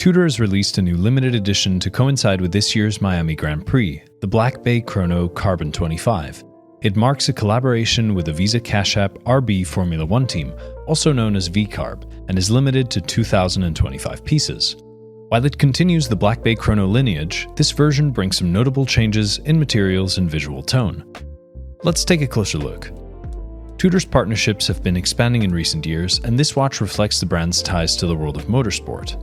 Tudor has released a new limited edition to coincide with this year's Miami Grand Prix, the Black Bay Chrono Carbon 25. It marks a collaboration with the Visa Cash App RB Formula 1 team, also known as VCARB, and is limited to 2,025 pieces. While it continues the Black Bay Chrono lineage, this version brings some notable changes in materials and visual tone. Let's take a closer look. Tudor's partnerships have been expanding in recent years, and this watch reflects the brand's ties to the world of motorsport.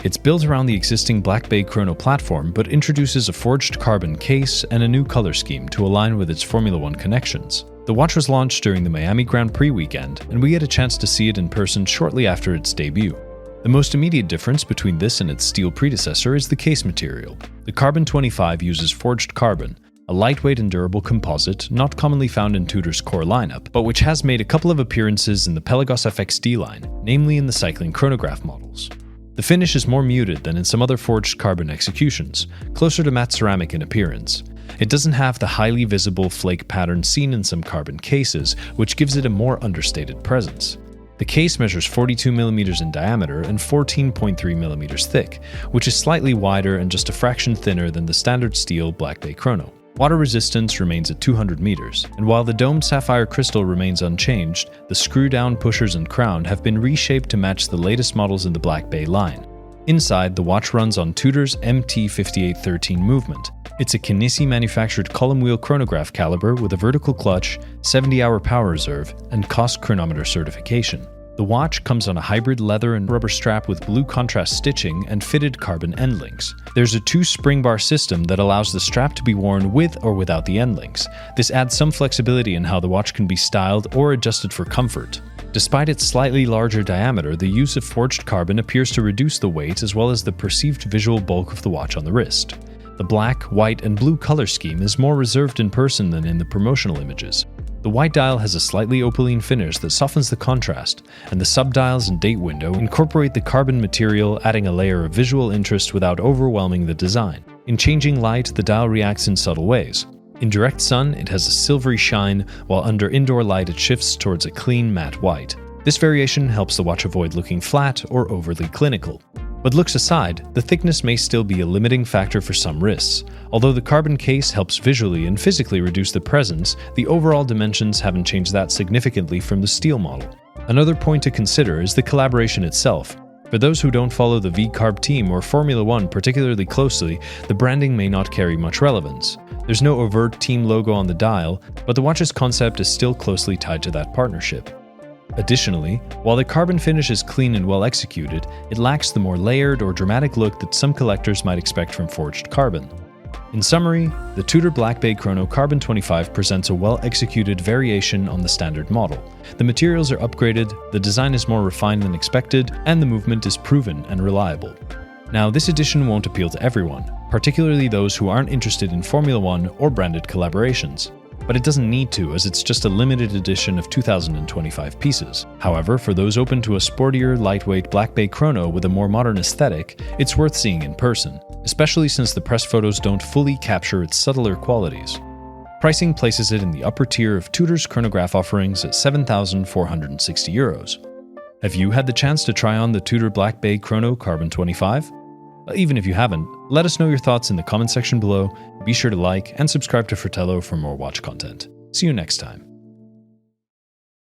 It's built around the existing Black Bay Chrono platform, but introduces a forged carbon case and a new color scheme to align with its Formula 1 connections. The watch was launched during the Miami Grand Prix weekend, and we get a chance to see it in person shortly after its debut. The most immediate difference between this and its steel predecessor is the case material. The Carbon 25 uses forged carbon, a lightweight and durable composite not commonly found in Tudor's core lineup, but which has made a couple of appearances in the Pelagos FXD line, namely in the cycling chronograph models. The finish is more muted than in some other forged carbon executions, closer to matte ceramic in appearance. It doesn't have the highly visible flake pattern seen in some carbon cases, which gives it a more understated presence. The case measures 42mm in diameter and 14.3mm thick, which is slightly wider and just a fraction thinner than the standard steel Black Bay Chrono. Water resistance remains at 200 meters, and while the domed sapphire crystal remains unchanged, the screw-down pushers and crown have been reshaped to match the latest models in the Black Bay line. Inside, the watch runs on Tudor's MT5813 movement. It's a Kinesi-manufactured column wheel chronograph caliber with a vertical clutch, 70-hour power reserve, and cost chronometer certification. The watch comes on a hybrid leather and rubber strap with blue contrast stitching and fitted carbon end links. There's a 2-spring bar system that allows the strap to be worn with or without the end links. This adds some flexibility in how the watch can be styled or adjusted for comfort. Despite its slightly larger diameter, the use of forged carbon appears to reduce the weight as well as the perceived visual bulk of the watch on the wrist. The black, white, and blue color scheme is more reserved in person than in the promotional images. The white dial has a slightly opaline finish that softens the contrast, and the subdials and date window incorporate the carbon material, adding a layer of visual interest without overwhelming the design. In changing light, the dial reacts in subtle ways. In direct sun, it has a silvery shine, while under indoor light it shifts towards a clean matte white. This variation helps the watch avoid looking flat or overly clinical. But looks aside, the thickness may still be a limiting factor for some wrists. Although the carbon case helps visually and physically reduce the presence, the overall dimensions haven't changed that significantly from the steel model. Another point to consider is the collaboration itself. For those who don't follow the VCARB team or Formula 1 particularly closely, the branding may not carry much relevance. There's no overt team logo on the dial, but the watch's concept is still closely tied to that partnership. Additionally, while the carbon finish is clean and well executed, it lacks the more layered or dramatic look that some collectors might expect from forged carbon. In summary, the Tudor Black Bay Chrono Carbon 25 presents a well-executed variation on the standard model. The materials are upgraded, the design is more refined than expected, and the movement is proven and reliable. Now, this edition won't appeal to everyone, particularly those who aren't interested in Formula 1 or branded collaborations. But it doesn't need to, as it's just a limited edition of 2,025 pieces. However, for those open to a sportier, lightweight Black Bay Chrono with a more modern aesthetic, it's worth seeing in person, especially since the press photos don't fully capture its subtler qualities. Pricing places it in the upper tier of Tudor's chronograph offerings at €7,460. Have you had the chance to try on the Tudor Black Bay Chrono Carbon 25? Even if you haven't, let us know your thoughts in the comment section below. Be sure to like and subscribe to Fratello for more watch content. See you next time.